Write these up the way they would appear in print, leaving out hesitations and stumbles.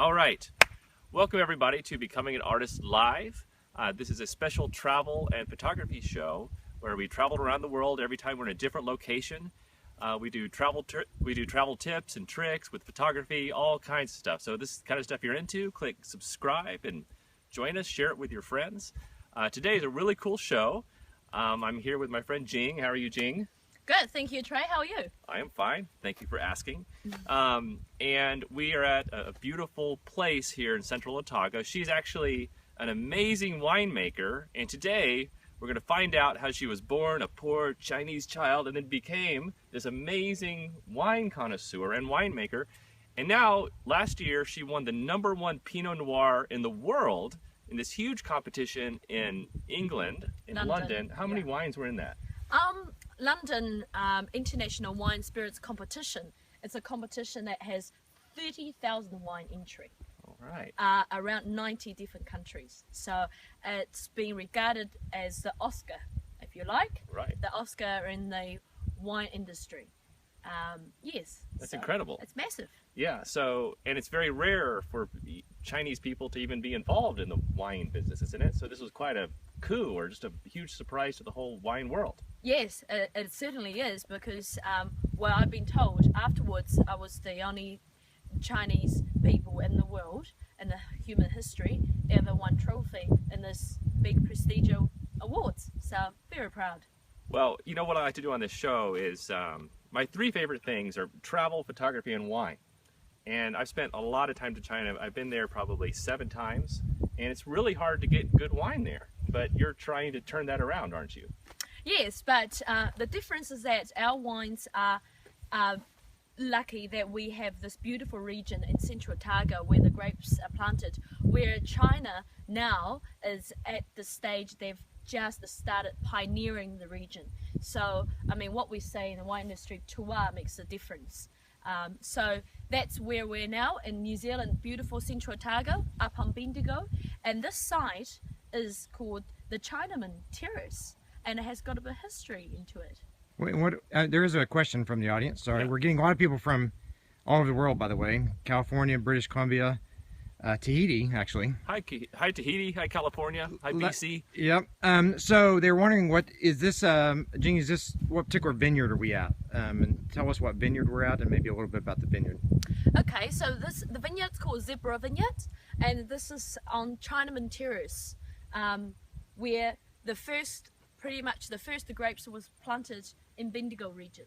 All right. Welcome everybody to Becoming an Artist Live. This is a special travel and photography show where we travel around the world every time we're in a different location. We do travel tips and tricks with photography, all kinds of stuff. So this is the kind of stuff you're into. Click subscribe and join us, share it with your friends. Today is a really cool show. I'm here with my friend Jing. How are you, Jing? Good, thank you, Trey. How are you? I am fine. Thank you for asking. And we are at a beautiful place here in Central Otago. She's actually an amazing winemaker, and today we're going to find out how she was born a poor Chinese child and then became this amazing wine connoisseur and winemaker. And now, last year, she won the #1 Pinot Noir in the world in this huge competition in England, in London. How many wines were in that? London International Wine Spirits Competition. It's a competition that has 30,000 wine entry. All right. Around 90 different countries. So it's being regarded as the Oscar, if you like. Right. The Oscar in the wine industry. Yes. That's incredible. It's massive. Yeah, so, and it's very rare for Chinese people to even be involved in the wine business, isn't it? So this was quite a coup, or just a huge surprise to the whole wine world. Yes, it certainly is, because, well, I've been told afterwards I was the only Chinese people in the world, in the human history, ever won trophy in this big prestigious awards. So, very proud. Well, you know what I like to do on this show is, my 3 favorite things are travel, photography, and wine. And I've spent a lot of time to China. I've been there probably 7 times, and it's really hard to get good wine there. But you're trying to turn that around, aren't you? Yes, but the difference is that our wines are lucky that we have this beautiful region in Central Otago where the grapes are planted, where China now is at the stage they've just started pioneering the region. So, I mean, what we say in the wine industry, terroir makes a difference. So that's where we're now in New Zealand, beautiful Central Otago, up on Bendigo. And this site is called the Chinaman Terrace, and it has got a bit of history into it. Wait, what? There is a question from the audience. Sorry, Yeah. We're getting a lot of people from all over the world, by the way. California, British Columbia, Tahiti, actually. Hi Tahiti, hi California, hi BC. Yep. So they're wondering, what is this, Jing, is this, what particular vineyard are we at? And tell us what vineyard we're at, and maybe a little bit about the vineyard. Okay, so the vineyard's called Zebra Vineyard, and this is on Chinaman Terrace, where pretty much the first grapes was planted in Bendigo region.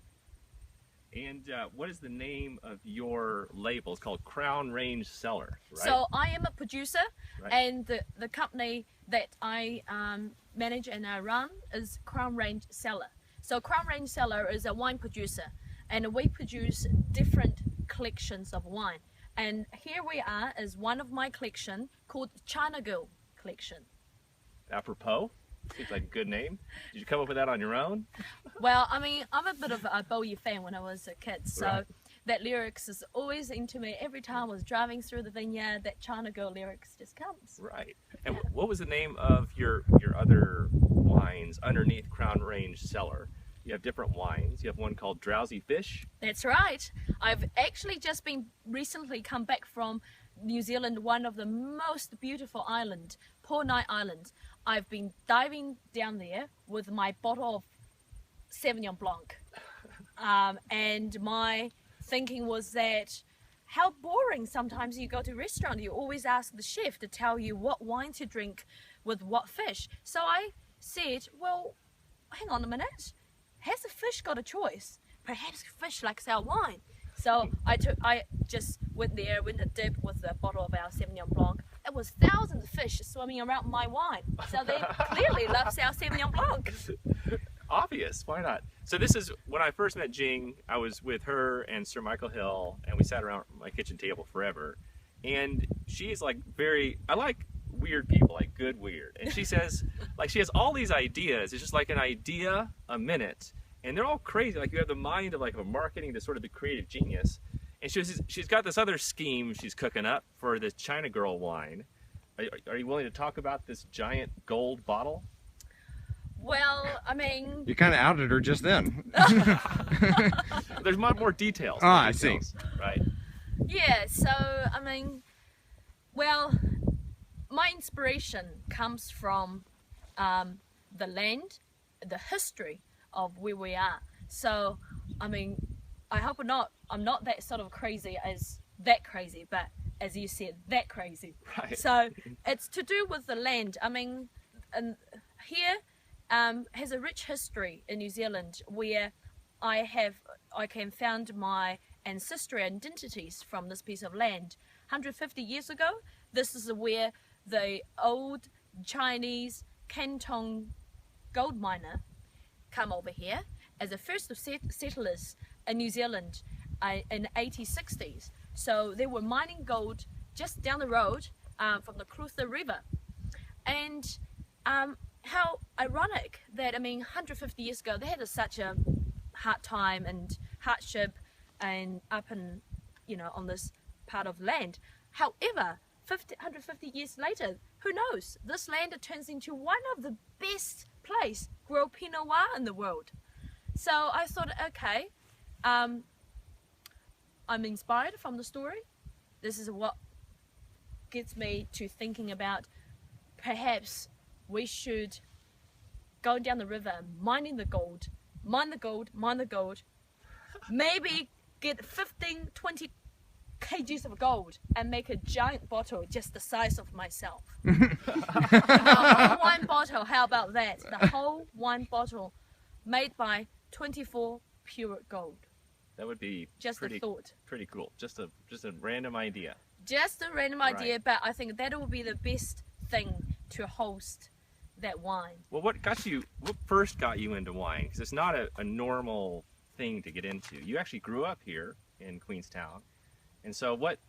And what is the name of your label? It's called Crown Range Cellar, right? So I am a producer, Right. and the company that I manage and I run is Crown Range Cellar. So Crown Range Cellar is a wine producer, and we produce different collections of wine. And here we are is one of my collection called China Girl Collection. Apropos. Seems like a good name. Did you come up with that on your own? Well, I mean, I'm a bit of a Bowie fan when I was a kid, so Right. that lyrics is always into me. Every time I was driving through the vineyard, that China Girl lyrics just comes. Right. And what was the name of your other wines underneath Crown Range Cellar? You have different wines. You have one called Drowsy Fish. That's right. I've actually just been recently come back from New Zealand, one of the most beautiful island, Portnight Island. I've been diving down there with my bottle of Sauvignon Blanc. And my thinking was that how boring sometimes you go to a restaurant. You always ask the chef to tell you what wine to drink with what fish. So I said, well, hang on a minute. Has the fish got a choice? Perhaps fish likes our wine. So I just went a dip with a bottle of our Sauvignon Blanc. It was thousands of fish swimming around my wine. So they clearly love our Sauvignon Blanc. Obvious, why not? So this is, when I first met Jing, I was with her and Sir Michael Hill, and we sat around my kitchen table forever. And she's like I like weird people, like good weird. And she says, like, she has all these ideas. It's just like an idea a minute. And they're all crazy. Like, you have the mind of like a marketing to sort of the creative genius. And she's got this other scheme she's cooking up for this China Girl wine. Are you willing to talk about this giant gold bottle? Well, I mean... You kind of outed her just then. There's more details. Ah, I see. Right. Yeah, so, I mean, Well, my inspiration comes from the land, the history of where we are. So, I mean, I hope I'm not that sort of crazy, but as you said, that crazy. Right. So it's to do with the land. I mean, and here has a rich history in New Zealand where I can found my ancestral identities from this piece of land. 150 years ago, this is where the old Chinese Canton gold miner come over here as the first of settlers in New Zealand in the 1860s. So they were mining gold just down the road from the Cromwell River. And how ironic that, I mean, 150 years ago, they had such a hard time and hardship and up and, you know, on this part of land. However, 150 years later, who knows? This land turns into one of the best place grow Pinot Noir in the world. So I thought, okay, I'm inspired from the story. This is what gets me to thinking about perhaps we should go down the river, mine the gold, maybe get 15, 20 kgs of gold and make a giant bottle just the size of myself. The whole wine bottle, how about that? The whole wine bottle made by 24 pure gold. That would be Just a thought. Pretty cool. Just a random idea. Just a random idea, but I think that will be the best thing to host that wine. Well, what first got you into wine? Because it's not a normal thing to get into. You actually grew up here in Queenstown, and so what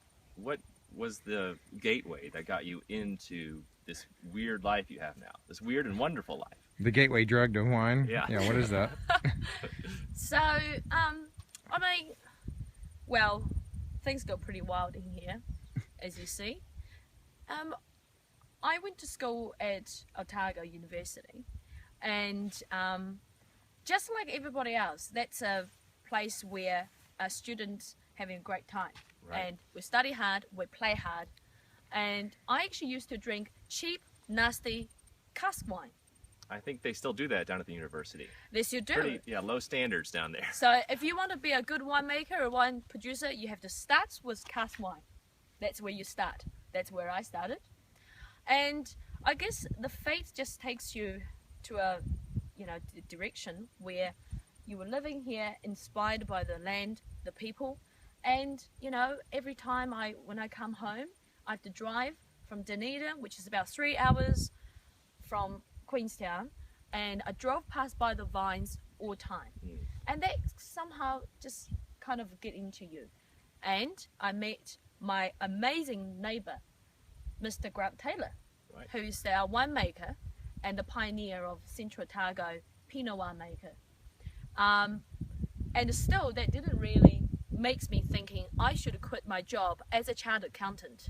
was the gateway that got you into this weird life you have now? This weird and wonderful life. The gateway drug to wine. Yeah. Yeah. What is that? So, I mean, well, things got pretty wild in here, as you see. I went to school at Otago University, and just like everybody else, that's a place where students having a great time. Right. And we study hard, we play hard, and I actually used to drink cheap, nasty cask wine. I think they still do that down at the university. Yes, you do. Pretty, low standards down there. So if you want to be a good winemaker or wine producer, you have to start with cask wine. That's where you start. That's where I started. And I guess the fate just takes you to a, direction where you were living here, inspired by the land, the people. And, every time when I come home, I have to drive from Dunedin, which is about 3 hours from Queenstown, and I drove past by the vines all the time. And that somehow just kind of get into you. And I met my amazing neighbor, Mr. Grant Taylor, Right. who's our winemaker and the pioneer of Central Otago Pinot Noir maker. And still, that didn't really makes me thinking I should quit my job as a chartered accountant.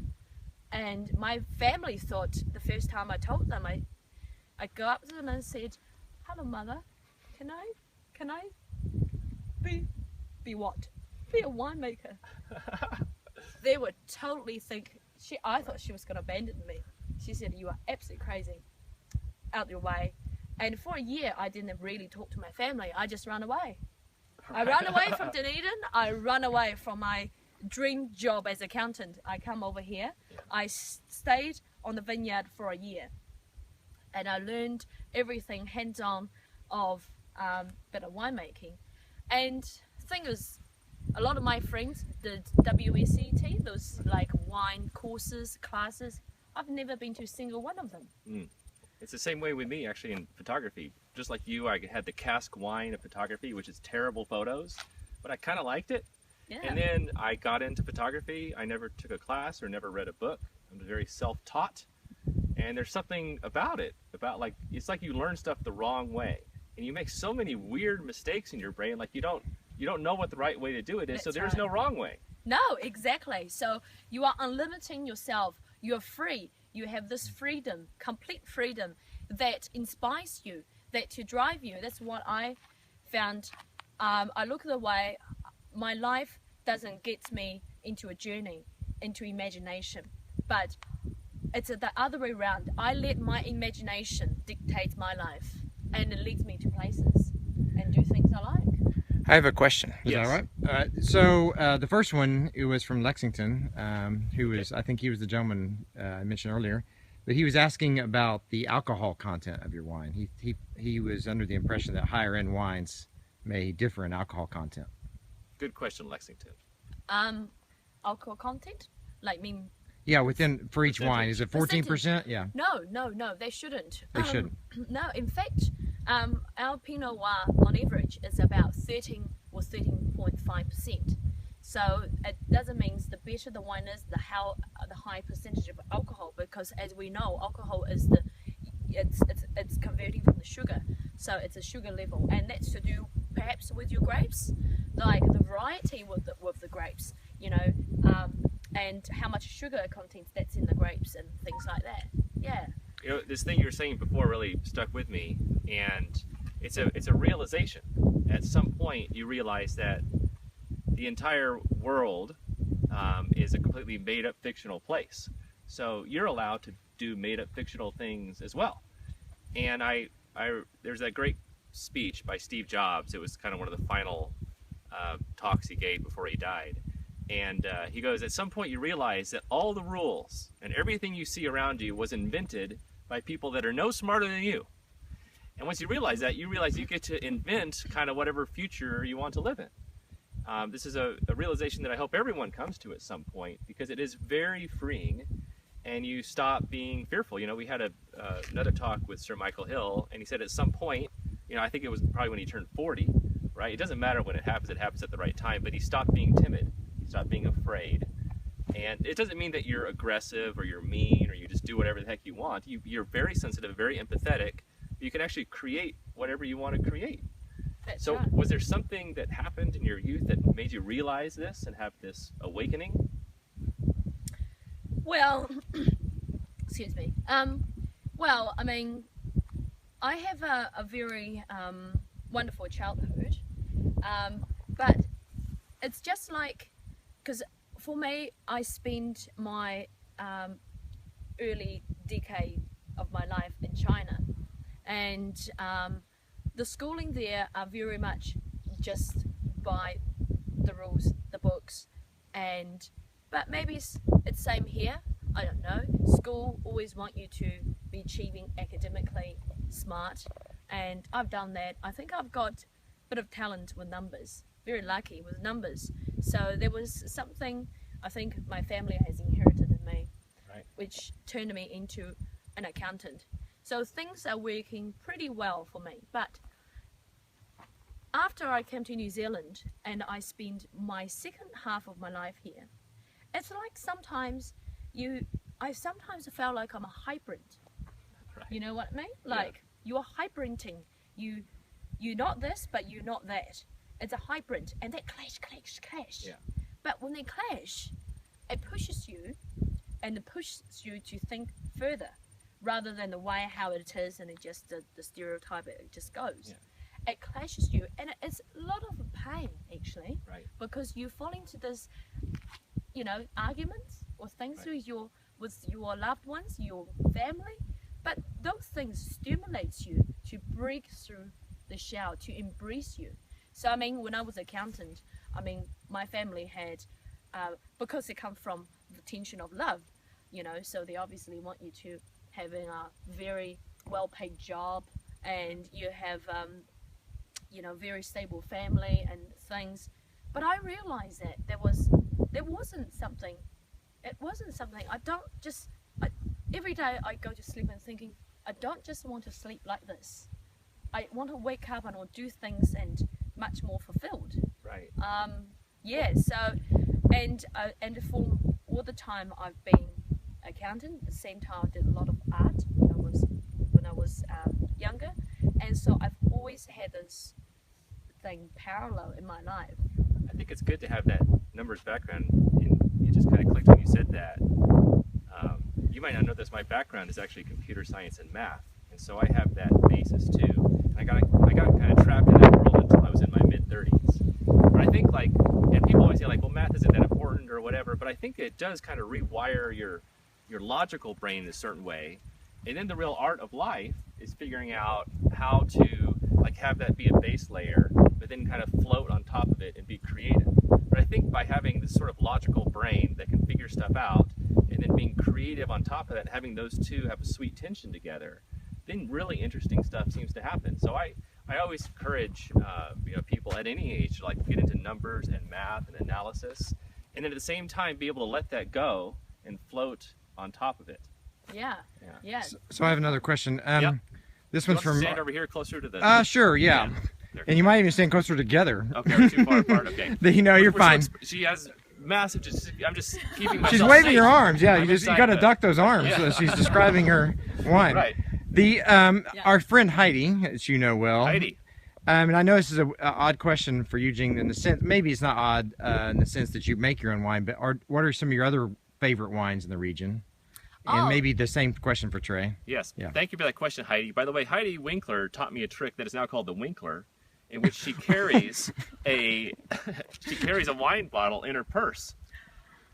And my family thought the first time I told them, I go up to them and said, "Hello, mother, can I be what? Be a winemaker?" They would totally think I thought she was going to abandon me. She said, "You are absolutely crazy. Out your way." And for a year, I didn't really talk to my family. I just ran away. I ran away from Dunedin. I ran away from my dream job as accountant. I come over here. I stayed on the vineyard for a year. And I learned everything hands-on of better winemaking. And the thing is, a lot of my friends did WSET, those like wine courses, classes. I've never been to a single one of them. It's the same way with me, actually, in photography. Just like you, I had the cask wine of photography, which is terrible photos, but I kind of liked it. Yeah. And then I got into photography. I never took a class or never read a book. I'm very self-taught. And there's something about it, it's like you learn stuff the wrong way. And you make so many weird mistakes in your brain, like you don't know what the right way to do it is, so there's no wrong way. No, exactly. So you are unlimiting yourself. You're free. You have this freedom, complete freedom that inspires you, that to drive you. That's what I found. I look at the way my life doesn't get me into a journey, into imagination. but it's the other way around. I let my imagination dictate my life, and it leads me to places and do things I like. I have a question. Is Yes. that all right? So the first one, it was from Lexington, who was, I think he was the gentleman I mentioned earlier, but he was asking about the alcohol content of your wine. He was under the impression that higher end wines may differ in alcohol content. Good question, Lexington. Alcohol content, like mean. Yeah, for each Percentage. wine, is it 14%? Yeah, No, they shouldn't. they shouldn't. No, in fact, our Pinot Noir on average is about 13 or 13.5%. So it doesn't mean the better the wine is, the high percentage of alcohol, because as we know, alcohol is it's converting from the sugar, so it's a sugar level, and that's to do perhaps with your grapes, like the variety with the grapes, and how much sugar content that's in the grapes and things like that. Yeah. This thing you were saying before really stuck with me, and it's a realization. At some point, you realize that the entire world is a completely made-up fictional place. So you're allowed to do made-up fictional things as well. And there's that great speech by Steve Jobs. It was kind of one of the final talks he gave before he died. And he goes, at some point you realize that all the rules and everything you see around you was invented by people that are no smarter than you. And once you realize that, you realize you get to invent kind of whatever future you want to live in. This is a realization that I hope everyone comes to at some point, because it is very freeing, and you stop being fearful. We had another talk with Sir Michael Hill, and he said at some point, I think it was probably when he turned 40, right? It doesn't matter when it happens at the right time, but he stopped being timid. He stopped being afraid. And it doesn't mean that you're aggressive or you're mean or you just do whatever the heck you want. You're very sensitive, very empathetic. You can actually create whatever you want to create. That's So right. was there something that happened in your youth that made you realize this and have this awakening? Well, excuse me. Well, I mean, I have a very wonderful childhood, but it's just like, because for me, I spent my early decade of my life in China, and the schooling there are very much just by the rules, the books, but maybe it's same here. I don't know. School always want you to be achieving academically smart, and I've done that. I think I've got a bit of talent with numbers. Very lucky with numbers. So there was something I think my family has inherited in me, Right. which turned me into an accountant. So things are working pretty well for me. But after I came to New Zealand and I spent my second half of my life here, it's like sometimes I sometimes felt like I'm a hybrid. Right. You know what I mean? Like you're hybriding. You're not this, but you're not that. It's a hybrid, and they clash. Yeah. But when they clash, it pushes you, and it pushes you to think further, rather than the way how it is, and it just the stereotype it just goes. Yeah. It clashes you, and it's a lot of pain actually, Right. because you fall into this, arguments or things Right. with your loved ones, your family, but those things stimulates you to break through the shell, to embrace you. So I mean, when I was accountant, my family had, because they come from the tension of love, so they obviously want you to having a very well-paid job, and you have, very stable family and things. But I realized that it wasn't something. Every day I go to sleep and thinking, I don't just want to sleep like this. I want to wake up and I'll do things and much more fulfilled. Right. So for all the time I've been accountant, at the same time I did a lot of art when I was younger, and so I've always had this thing parallel in my life. I think it's good to have that numbers background, and it just kind of clicked when you said that. You might not know this, my background is actually computer science and math, and so I have that basis too. And I got kind of trapped in that world until I was in my mid-30s. But I think and people always say well, math isn't that important or whatever, but I think it does kind of rewire your your logical brain in a certain way, and then the real art of life is figuring out how to like have that be a base layer, but then kind of float on top of it and be creative. But I think by having this sort of logical brain that can figure stuff out, and then being creative on top of that, having those two have a sweet tension together, then really interesting stuff seems to happen. So I always encourage people at any age to like get into numbers and math and analysis, and then at the same time be able to let that go and float on top of it. Yeah. So I have another question. Yep. This You one's want to from. stand over here closer to the. Sure, yeah. There. And you might even stand closer together. Okay, we're too far apart. Okay. You're fine. She has massive. I'm just keeping myself. She's waving safe. her arms. Yeah, I'm you got to excited. duck those arms. Yeah. So she's describing her wine. Right. Our friend Heidi, as you know well. Heidi. And I know this is an odd question for you, Jing, in the sense, maybe it's not odd in the sense that you make your own wine, but what are some of your other favorite wines in the region? And maybe the same question for Trey. Yes. Yeah. Thank you for that question, Heidi. By the way, Heidi Winkler taught me a trick that is now called the Winkler, in which she carries a wine bottle in her purse.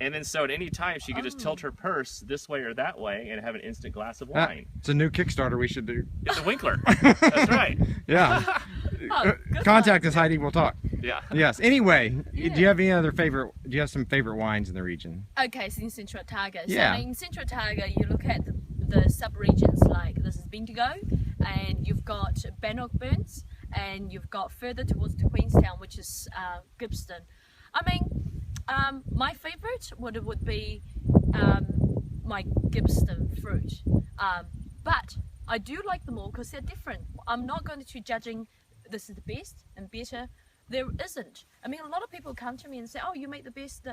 And then so at any time she could just tilt her purse this way or that way and have an instant glass of wine. It's a new Kickstarter we should do. It's a Winkler. That's right. Yeah. Good Contact us, Heidi. We'll talk. Yeah. Yes. Anyway, do you Yeah. have any other favorite? Do you have some favorite wines in the region? Okay, so in Central Otago. Yeah. So in Central Otago, you look at the sub-regions like this is Bendigo, and you've got Bannockburns, and you've got further towards to Queenstown, which is Gippsland. I mean, my favourite would be my Gippsland fruit, but I do like them all because they're different. I'm not going to judging this is the best and better. There isn't. I mean, a lot of people come to me and say, "Oh, you made the best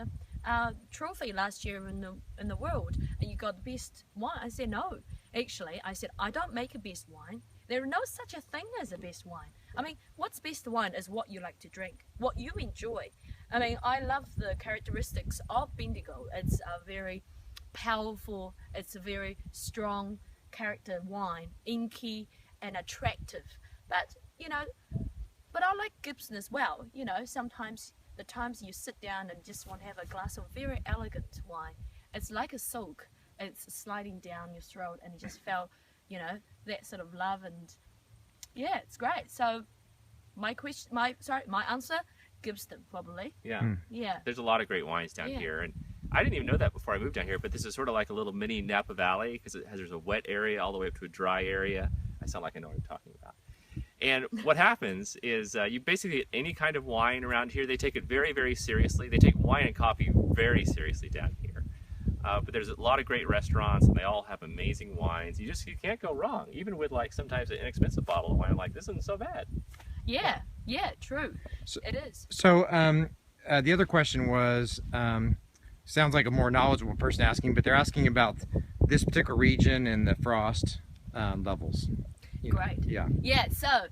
trophy last year in the world, and you got the best wine." I said, "No, actually, I said I don't make a best wine. There are no such a thing as a best wine. I mean, what's best wine is what you like to drink, what you enjoy. I mean, I love the characteristics of Bendigo. It's a very powerful, it's a very strong character wine, inky and attractive. But but I like Gibson as well. Sometimes the times you sit down and just want to have a glass of very elegant wine, it's like a silk. It's sliding down your throat, and you just felt, that sort of love, and yeah, it's great. So my answer, Gibson probably. Yeah. Yeah. There's a lot of great wines down Yeah. here, and I didn't even know that before I moved down here, but this is sort of like a little mini Napa Valley because there's a wet area all the way up to a dry area. I sound like I know what I'm talking about. And what happens is you basically get any kind of wine around here. They take it very, very seriously. They take wine and coffee very seriously down here. But there's a lot of great restaurants, and they all have amazing wines. You can't go wrong, even with like sometimes an inexpensive bottle of wine. Like, this isn't so bad. Yeah, true. So- It is. So the other question was, sounds like a more knowledgeable person asking, but they're asking about this particular region and the frost levels. Great. Yeah. Yeah, so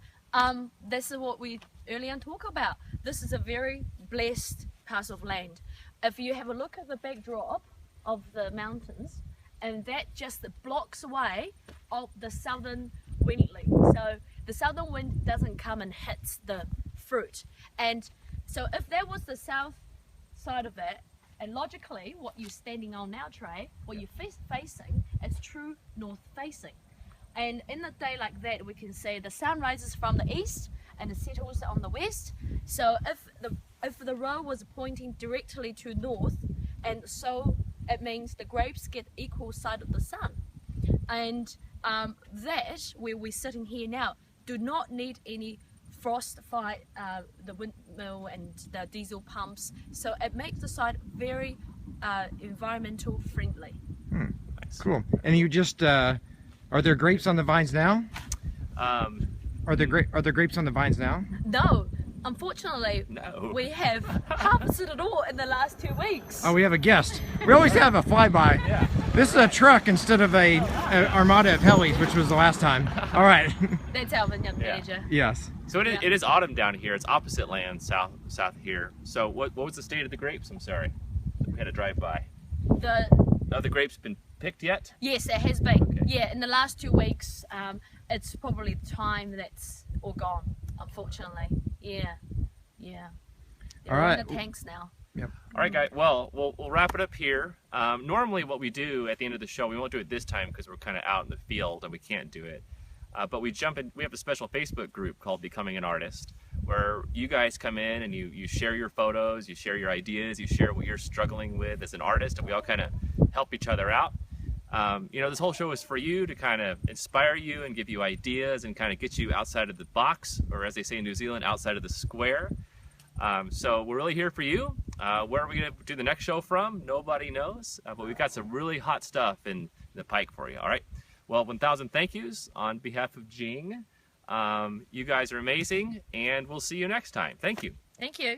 this is what we earlier talked about. This is a very blessed part of land. If you have a look at the backdrop of the mountains, and that just blocks away of the southern windling. So the southern wind doesn't come and hits the fruit. And so if that was the south side of it, and logically what you're standing on now, Trey, what you're facing, it's true north facing. And in a day like that, we can say the sun rises from the east and it settles on the west. So if the row was pointing directly to north, and so it means the grapes get equal side of the sun. And that, where we're sitting here now, do not need any frost fight the windmill and the diesel pumps. So it makes the site very environmental friendly. Nice. Cool. And you just are there grapes on the vines now? Are there grapes on the vines now? No, unfortunately, No. we have harvested it all in the last 2 weeks. Oh, we have a guest. We always have a flyby. Yeah. This is a truck instead of a armada of helis, which was the last time. All right. That's our vineyard Yeah. manager. Yes. So it is autumn down here. It's opposite land south of here. So what was the state of the grapes? I'm sorry. We had a drive by. Have the grapes been picked yet? Yes, it has been. Okay. Yeah, in the last 2 weeks, it's probably the time that's all gone, unfortunately. Yeah. They're All all right. in the tanks now. Yep. All right, guys. Well, we'll wrap it up here. Normally, what we do at the end of the show, we won't do it this time because we're kind of out in the field and we can't do it. But we jump in. We have a special Facebook group called Becoming an Artist, where you guys come in and you share your photos, you share your ideas, you share what you're struggling with as an artist, and we all kind of help each other out. You know, this whole show is for you to kind of inspire you and give you ideas and kind of get you outside of the box, or as they say in New Zealand, outside of the square. So we're really here for you. Where are we going to do the next show from? Nobody knows, but we've got some really hot stuff in the pike for you. All right. Well, 1,000 thank yous on behalf of Jing. You guys are amazing, and we'll see you next time. Thank you. Thank you.